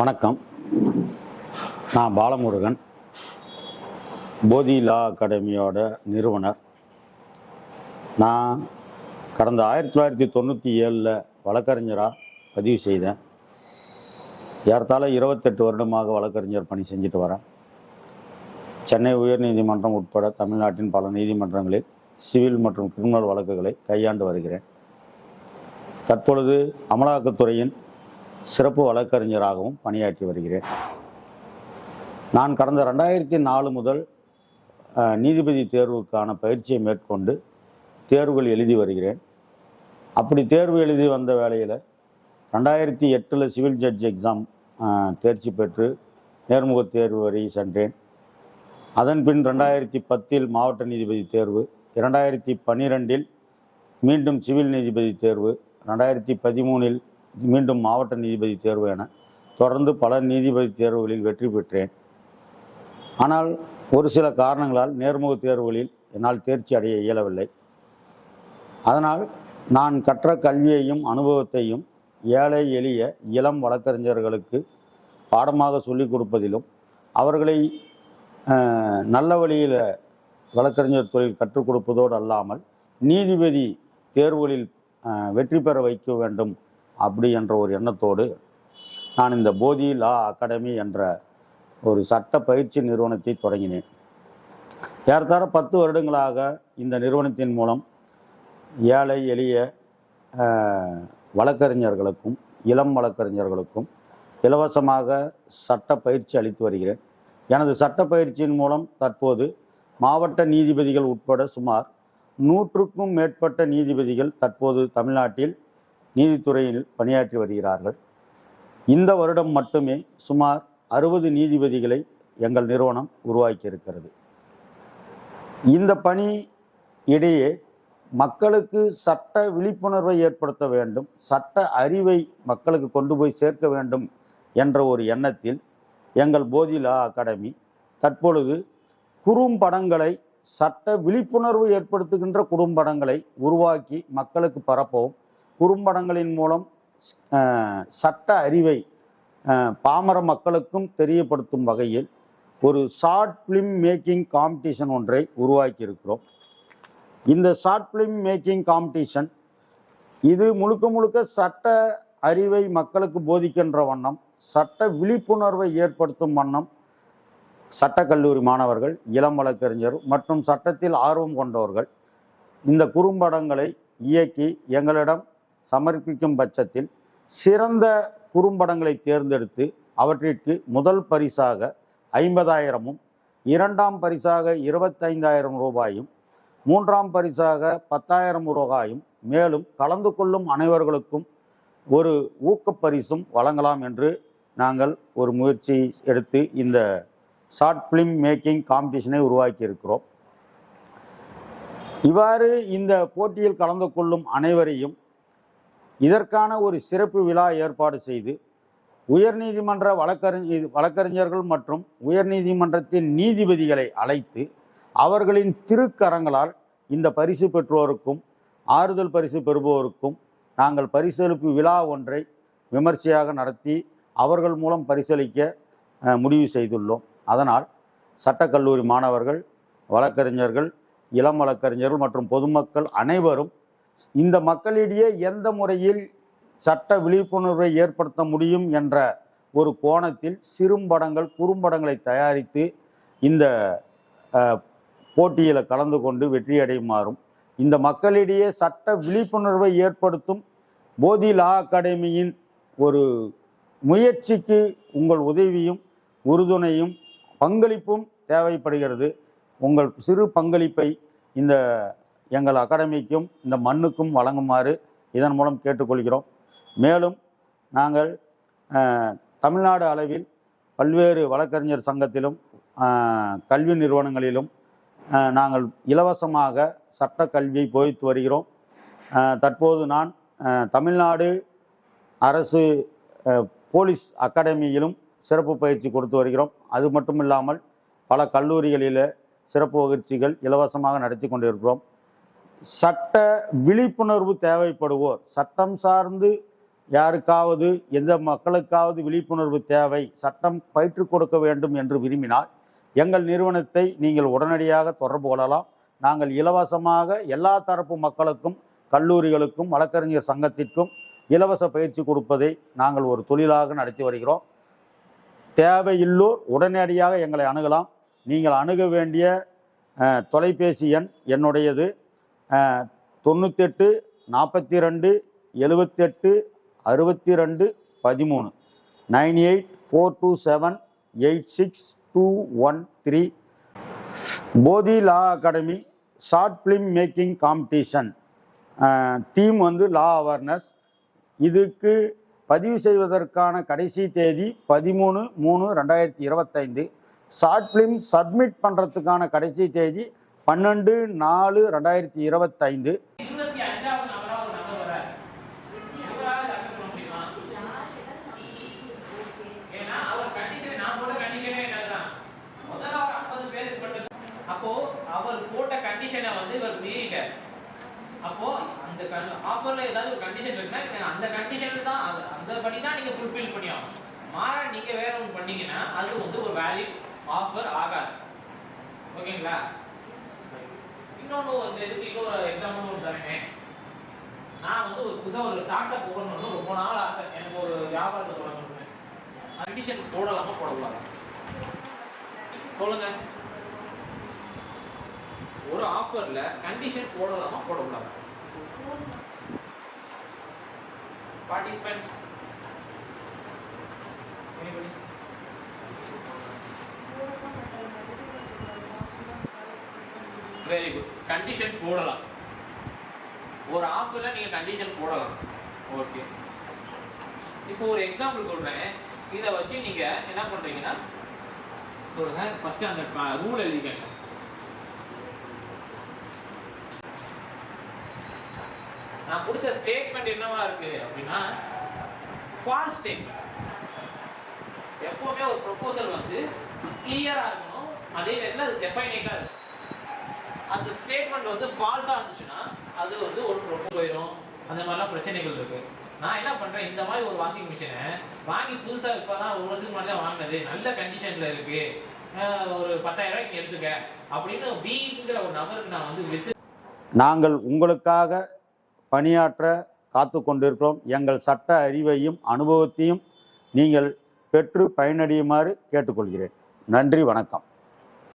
வணக்கம். நான் பாலமுருகன், போதி லா அகாடமியோட நிறுவனர். நான் கடந்த 1997 வழக்கறிஞராக பதிவு செய்தேன். ஏறத்தாழ 28 வருடமாக வழக்கறிஞர் பணி செஞ்சுட்டு வரேன். சென்னை உயர்நீதிமன்றம் உட்பட தமிழ்நாட்டின் பல நீதிமன்றங்களில் சிவில் மற்றும் கிரிமினல் வழக்குகளை கையாண்டு வருகிறேன். தற்பொழுது அமலாக்கத்துறையின் சிறப்பு வழக்கறிஞராகவும் பணியாற்றி வருகிறேன். நான் கடந்த 2004 முதல் நீதிபதி தேர்வுக்கான பயிற்சியை மேற்கொண்டு தேர்வுகள் எழுதி வருகிறேன். அப்படி தேர்வு எழுதி வந்த வேளையில் 2008 சிவில் ஜட்ஜ் எக்ஸாம் தேர்ச்சி பெற்று நேர்முக தேர்வு வரை சென்றேன். அதன் பின் 2010 மாவட்ட நீதிபதி தேர்வு, 2012 மீண்டும் சிவில் நீதிபதி தேர்வு, 2013 மீண்டும் மாவட்ட நீதிபதி தேர்வு என தொடர்ந்து பல நீதிபதி தேர்வுகளில் வெற்றி பெற்றேன். ஆனால் ஒரு சில காரணங்களால் நேர்முக தேர்வுகளில் என்னால் தேர்ச்சி அடைய இயலவில்லை. அதனால் நான் கற்ற கல்வியையும் அனுபவத்தையும் ஏழை எளிய இளம் வழக்கறிஞர்களுக்கு பாடமாக சொல்லிக் கொடுப்பதிலும் அவர்களை நல்ல வழியில் வழக்கறிஞர் தொழில் கற்றுக் கொடுப்பதோடு அல்லாமல் நீதிபதி தேர்வுகளில் வெற்றி பெற வைக்க வேண்டும் அப்படி என்ற ஒரு எண்ணத்தோடு நான் இந்த போதி லா அகாடமி என்ற ஒரு சட்ட பயிற்சி நிறுவனத்தை தொடங்கினேன். ஏறத்தாழ 10 வருடங்களாக இந்த நிறுவனத்தின் மூலம் ஏழை எளிய வழக்கறிஞர்களுக்கும் இளம் வழக்கறிஞர்களுக்கும் இலவசமாக சட்ட பயிற்சி அளித்து வருகிறேன். எனது சட்ட பயிற்சியின் மூலம் தற்போது மாவட்ட நீதிபதிகள் உட்பட சுமார் 100க்கும் மேற்பட்ட நீதிபதிகள் தற்போது தமிழ்நாட்டில் நீதித்துறையில் பணியாற்றி வருகிறார்கள். இந்த வருடம் மட்டுமே சுமார் 60 நீதிபதிகளை எங்கள் நிறுவனம் உருவாக்கி இருக்கிறது. இந்த பணி இடையே மக்களுக்கு சட்ட விழிப்புணர்வை ஏற்படுத்த வேண்டும், சட்ட அறிவை மக்களுக்கு கொண்டு போய் சேர்க்க வேண்டும் என்ற ஒரு எண்ணத்தில் எங்கள் போதி லா அகாடமி தற்பொழுது குறும்படங்களை, சட்ட விழிப்புணர்வு ஏற்படுத்துகின்ற குறும்படங்களை உருவாக்கி மக்களுக்கு பரப்பவும், குறும்படங்களின் மூலம் சட்ட அறிவை பாமர மக்களுக்கும் தெரியப்படுத்தும் வகையில் ஒரு ஷார்ட் ஃபிலிம் மேக்கிங் காம்படிஷன் ஒன்றை உருவாக்கி இருக்கிறோம். இந்த ஷார்ட் ஃபிலிம் மேக்கிங் காம்படிஷன் இது முழுக்க சட்ட அறிவை மக்களுக்கு போதிக்கின்ற வண்ணம், சட்ட விழிப்புணர்வை ஏற்படுத்தும் வண்ணம் சட்டக்கல்லூரி மாணவர்கள், இளம் வழக்கறிஞர் மற்றும் சட்டத்தில் ஆர்வம் கொண்டவர்கள் இந்த குறும்படங்களை இயக்கி எங்களிடம் சமர்ப்பிக்கும் பட்சத்தில் சிறந்த குறும்படங்களை தேர்ந்தெடுத்து அவற்றிற்கு முதல் பரிசாக 50,000, இரண்டாம் பரிசாக 25,000 ரூபாயும், மூன்றாம் பரிசாக 10,000 ரூபாயும், மேலும் கலந்து கொள்ளும் அனைவர்களுக்கும் ஒரு ஊக்கப்பரிசும் வழங்கலாம் என்று நாங்கள் ஒரு முயற்சி எடுத்து இந்த ஷார்ட் ஃபிலிம் மேக்கிங் காம்படிஷனை உருவாக்கி இருக்கிறோம். இவ்வாறு இந்த போட்டியில் கலந்து கொள்ளும் அனைவரையும் இதற்கான ஒரு சிறப்பு விழா ஏற்பாடு செய்து உயர்நீதிமன்ற வழக்கறிஞர்கள் மற்றும் உயர்நீதிமன்றத்தின் நீதிபதிகளை அழைத்து அவர்களின் திருக்கரங்களால் இந்த பரிசு பெற்றோருக்கும் ஆறுதல் பரிசு பெறுபவருக்கும் நாங்கள் பரிசளிப்பு விழா ஒன்றை விமர்சையாக நடத்தி அவர்கள் மூலம் பரிசளிக்க முடிவு செய்துள்ளோம். அதனால் சட்டக்கல்லூரி மாணவர்கள், வழக்கறிஞர்கள், இளம் வழக்கறிஞர்கள் மற்றும் பொதுமக்கள் அனைவரும் இந்த மக்களிடையே எந்த முறையில் சட்ட விழிப்புணர்வை ஏற்படுத்த முடியும் என்ற ஒரு கோணத்தில் சிறும்படங்கள், குறும்படங்களை தயாரித்து இந்த போட்டியில் கலந்து கொண்டு வெற்றியடையுமாறும் இந்த மக்களிடையே சட்ட விழிப்புணர்வை ஏற்படுத்தும் போதி லா அகாடமியின் ஒரு முயற்சிக்கு உங்கள் உதவியும் உறுதுணையும் பங்களிப்பும் தேவைப்படுகிறது. உங்கள் சிறு பங்களிப்பை இந்த எங்கள் அகாடமிக்கும் இந்த மண்ணுக்கும் வழங்குமாறு இதன் மூலம் கேட்டுக்கொள்கிறோம். மேலும் நாங்கள் தமிழ்நாடு அளவில் பல்வேறு வழக்கறிஞர் சங்கத்திலும் கல்வி நிறுவனங்களிலும் நாங்கள் இலவசமாக சட்ட கல்வியை போதித்து வருகிறோம். தற்போது நான் தமிழ்நாடு அரசு போலீஸ் அகாடமியிலும் சிறப்பு பயிற்சி கொடுத்து வருகிறோம். அது மட்டும் இல்லாமல் பல கல்லூரிகளில் சிறப்பு பயிற்சிகள் இலவசமாக நடத்தி கொண்டிருக்கிறோம். சட்ட விழிப்புணர்வு தேவைப்படுவோர், சட்டம் சார்ந்து யாருக்காவது எந்த மக்களுக்காவது விழிப்புணர்வு தேவை, சட்டம் பயிற்றுக் கொடுக்க வேண்டும் என்று விரும்பினால் எங்கள் நிறுவனத்தை நீங்கள் உடனடியாக தொடர்பு கொள்ளலாம். நாங்கள் இலவசமாக எல்லா தரப்பு மக்களுக்கும், கல்லூரிகளுக்கும், வழக்கறிஞர் சங்கத்திற்கும் இலவச பயிற்சி கொடுப்பதை நாங்கள் ஒரு தொழிலாக நடத்தி வருகிறோம். தேவையில்லோர் உடனடியாக எங்களை அணுகலாம். நீங்கள் அணுக வேண்டிய தொலைபேசி எண் என்னுடையது 98 42 78 62 13 9842786213. போதி லா academy short film making competition. Theme வந்து லா அவேர்னஸ். இதுக்கு பதிவு செய்வதற்கான கடைசி தேதி 13/3/2025. ஷார்ட் ஃபிலிம் சப்மிட் பண்ணுறதுக்கான கடைசி தேதி 12/4/2025. அப்போ அவர் போட்ட கண்டிஷனை வந்து இவர் மீறிட்டார். அப்போ அந்த ஆஃபர்ல ஏதாவது ஒரு கண்டிஷன் இருக்குன்னா அந்த கண்டிஷன் தான், அந்த படி தான் நீங்க ஃபுல்ஃபில் பண்ணியாகணும். மாறா நீங்க வேற ஒன்று பண்ணீங்கன்னா அது வந்து ஒரு வேலிட் ஆஃபர் ஆகாது. ஓகேங்களா? இன்னொன்று இந்த இதுக்கு இன்னொரு எக்ஸாம்பிள் ஒன்று தரேனே. நான் வந்து ஒரு புதுசாக ஒரு ஸ்டார்ட் அப் போடணும்னு ரொம்ப நாள் ஆசை. எனக்கு ஒரு வியாபாரத்தை தொடங்கணும்னு. கண்டிஷன் போடலாமா போடக்கூடாது சொல்லுங்க. ஒரு ஆஃபர்ல கண்டிஷன் போடலாமா போடக்கூடாது? Participants anybody? Very good. Condition போடலாம். ஒரு ஆஃபர்ல நீங்க கண்டிஷன் போடலாம். ஓகே. இப்போ ஒரு எக்ஸாம்பிள் சொல்றேன். இத வச்சு நீங்க என்ன பண்றீங்கன்னா சொல்லுங்க. ஃபர்ஸ்ட் அந்த ரூல் எழுதிக்கங்க. நான் கொடுத்த ஸ்டேட்மெண்ட் என்னவா இருக்கு அப்படின்னா ஃபால்ஸ் ஸ்டேட்மெண்ட். எப்பவுமே ஒரு ப்ரொபோசல் வந்து கிளியரா இருக்கணும், அதே நேரத்தில் அது டெஃபைனேட்டா இருக்கும். அந்த ஸ்டேட்மெண்ட் வந்து ஃபால்ஸா இருந்துச்சுன்னா அது வந்து ஒரு ப்ரொபோசல் போயிடும். அந்த மாதிரிலாம் பிரச்சனைகள் இருக்கு. நான் என்ன பண்றேன், இந்த மாதிரி ஒரு வாஷிங் மிஷினை வாங்கி புதுசா இப்பதான் ஒரு வருஷத்துக்கு முன்னாடி தான் வாங்கினது, நல்ல கண்டிஷன்ல இருக்கு, ஒரு 10,000 ரூபாய்க்கு எடுத்துக்க அப்படின்னு பிங்கிற ஒரு நபருக்கு நான் வந்து வித்து. நாங்கள் உங்களுக்காக பணியாற்ற காத்து கொண்டிருக்கிறோம். எங்கள் சட்ட அறிவையும் அனுபவத்தையும் நீங்கள் பெற்று பயனடையுமாறு கேட்டுக்கொள்கிறேன். நன்றி, வணக்கம்.